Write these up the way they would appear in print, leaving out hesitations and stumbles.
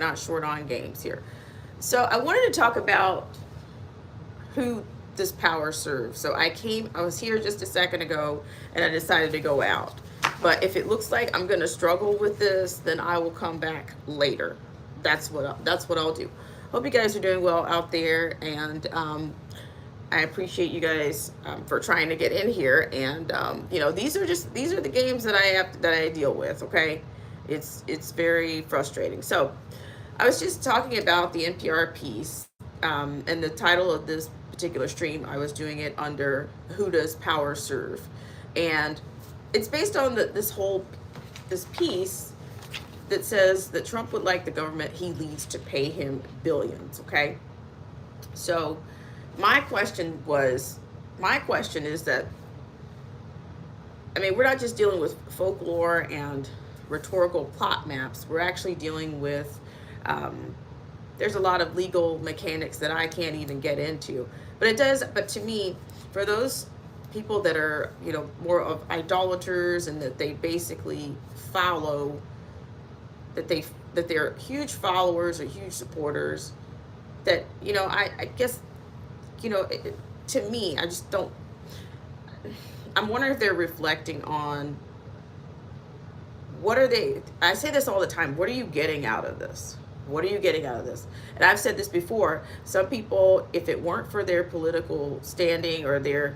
not short on games here. So I wanted to talk about who this power serves. So I was here just a second ago and I decided to go out. But if it looks like I'm going to struggle with this, then I will come back later. That's what I'll do. Hope you guys are doing well out there, and I appreciate you guys for trying to get in here. And these are the games that I deal with. Okay, it's very frustrating. So I was just talking about the NPR piece, and the title of this particular stream, I was doing it under "Who Does Power Serve," and it's based on this piece that says that Trump would like the government he leads to pay him billions. Okay, so my question is that, I mean, we're not just dealing with folklore and rhetorical plot maps. We're actually dealing with, there's a lot of legal mechanics that I can't even get into. But to me, for those people that are, more of idolaters, and that they basically follow, that they're huge followers or huge supporters, that, I guess, to me, I just don't, I'm wondering if they're reflecting on what are they, I say this all the time, what are you getting out of this? What are you getting out of this? And I've said this before, some people, if it weren't for their political standing or their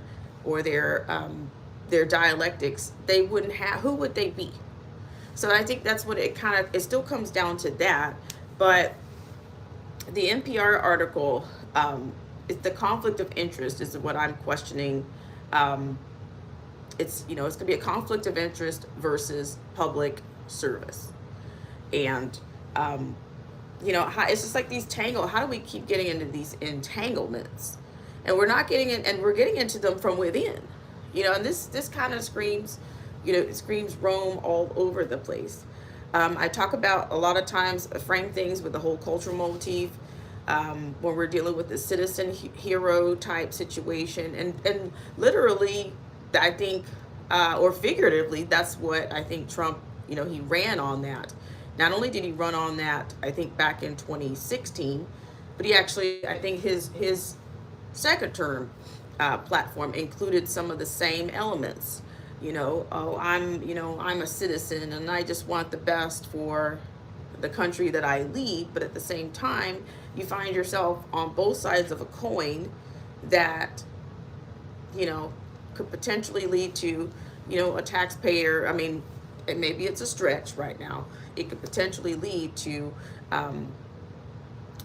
dialectics, they wouldn't have, who would they be? So I think that's what it still comes down to that. But the NPR article, the conflict of interest is what I'm questioning. It's going to be a conflict of interest versus public service, and it's just like these how do we keep getting into these entanglements, and we're not getting in, and we're getting into them from within, and this kind of screams, it screams Rome all over the place. I talk about a lot of times, frame things with the whole cultural motif, when we're dealing with the citizen hero type situation, and literally, I think, or figuratively, that's what I think Trump, he ran on that. Not only did he run on that, I think back in 2016, but he actually, I think his second term platform included some of the same elements. I'm a citizen and I just want the best for the country that I lead, but at the same time, you find yourself on both sides of a coin that, could potentially lead to, a taxpayer. I mean, maybe it's a stretch right now. It could potentially lead to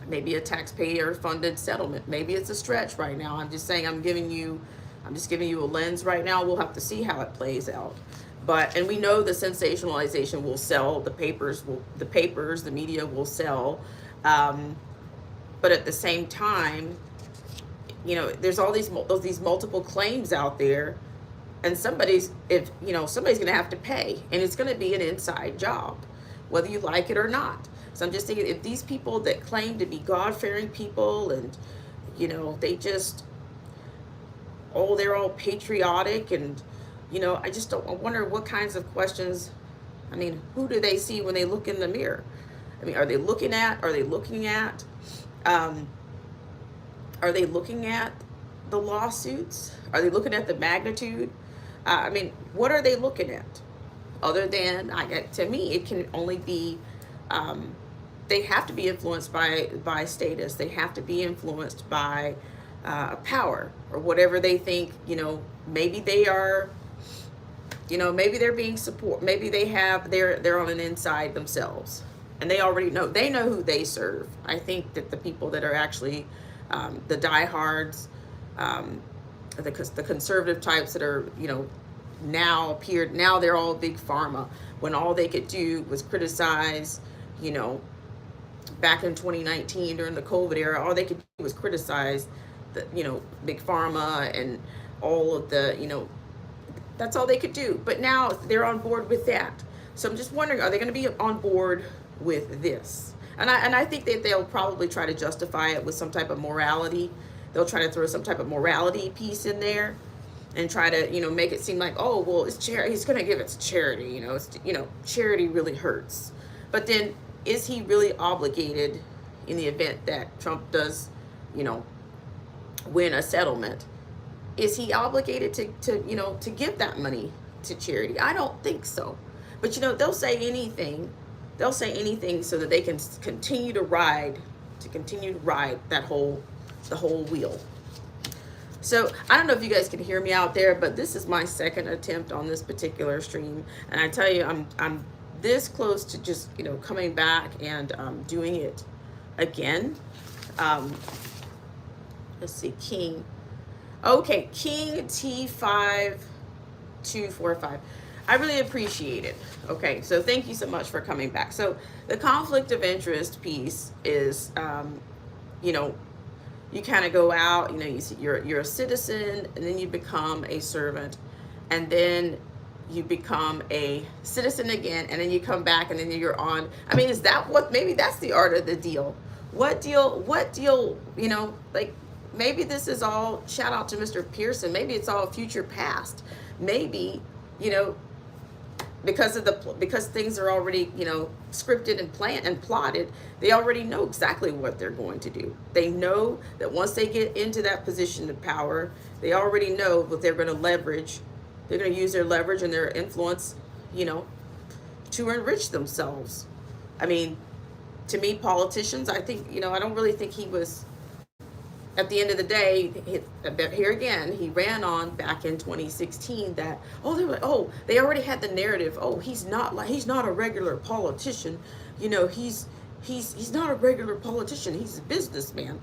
maybe a taxpayer funded settlement. Maybe it's a stretch right now. I'm just saying, I'm just giving you a lens right now. We'll have to see how it plays out. And we know the sensationalization will sell. The media will sell. But at the same time, there's all these multiple claims out there, and somebody's going to have to pay, and it's going to be an inside job, whether you like it or not. So I'm just thinking, if these people that claim to be God-fearing people, and they just, they're all patriotic, and I wonder what kinds of questions. I mean, who do they see when they look in the mirror? I mean, are they looking at the lawsuits? Are they looking at the magnitude? I mean, what are they looking at? Other than, to me, it can only be, they have to be influenced by status. They have to be influenced by power, or whatever they think. Maybe they are. Maybe they're being support. Maybe they're on an inside themselves, and they already know. They know who they serve. I think that the people that are actually the diehards, the conservative types that are, now they're all big pharma, when all they could do was criticize, back in 2019 during the COVID era, all they could do was criticize the, big pharma and all of the, that's all they could do. But now they're on board with that. So I'm just wondering, are they going to be on board with this? And I think that they'll probably try to justify it with some type of morality. They'll try to throw some type of morality piece in there, and try to, make it seem like, oh, well, it's charity. He's going to give it to charity. Charity really hurts. But then is he really obligated in the event that Trump does, you know, win a settlement? Is he obligated to give that money to charity? I don't think so. But you know, they'll say anything. They'll say anything so that they can continue to ride the whole wheel. So I don't know if you guys can hear me out there, but this is my second attempt on this particular stream, and I tell you, I'm this close to just, you know, coming back and doing it again. Let's see, King. Okay, King T5245. I really appreciate it. Okay, so thank you so much for coming back. So the conflict of interest piece is, you know, you kind of go out, you know, you're a citizen, and then you become a servant, and then you become a citizen again, and then you come back, and then you're on. I mean, is that what, maybe that's the art of the deal? What deal, you know, like, maybe this is all, shout out to Mr. Pearson, maybe it's all future past. Maybe, you know, because things are already, you know, scripted and planned and plotted, they already know exactly what they're going to do. They know that once they get into that position of power, they already know what they're going to leverage. They're going to use their leverage and their influence, you know, to enrich themselves. I mean, to me, politicians, I think, you know, I don't really think he was, at the end of the day, here again, he ran on back in 2016 that, they already had the narrative. Oh, he's not a regular politician. You know, he's not a regular politician. He's a businessman.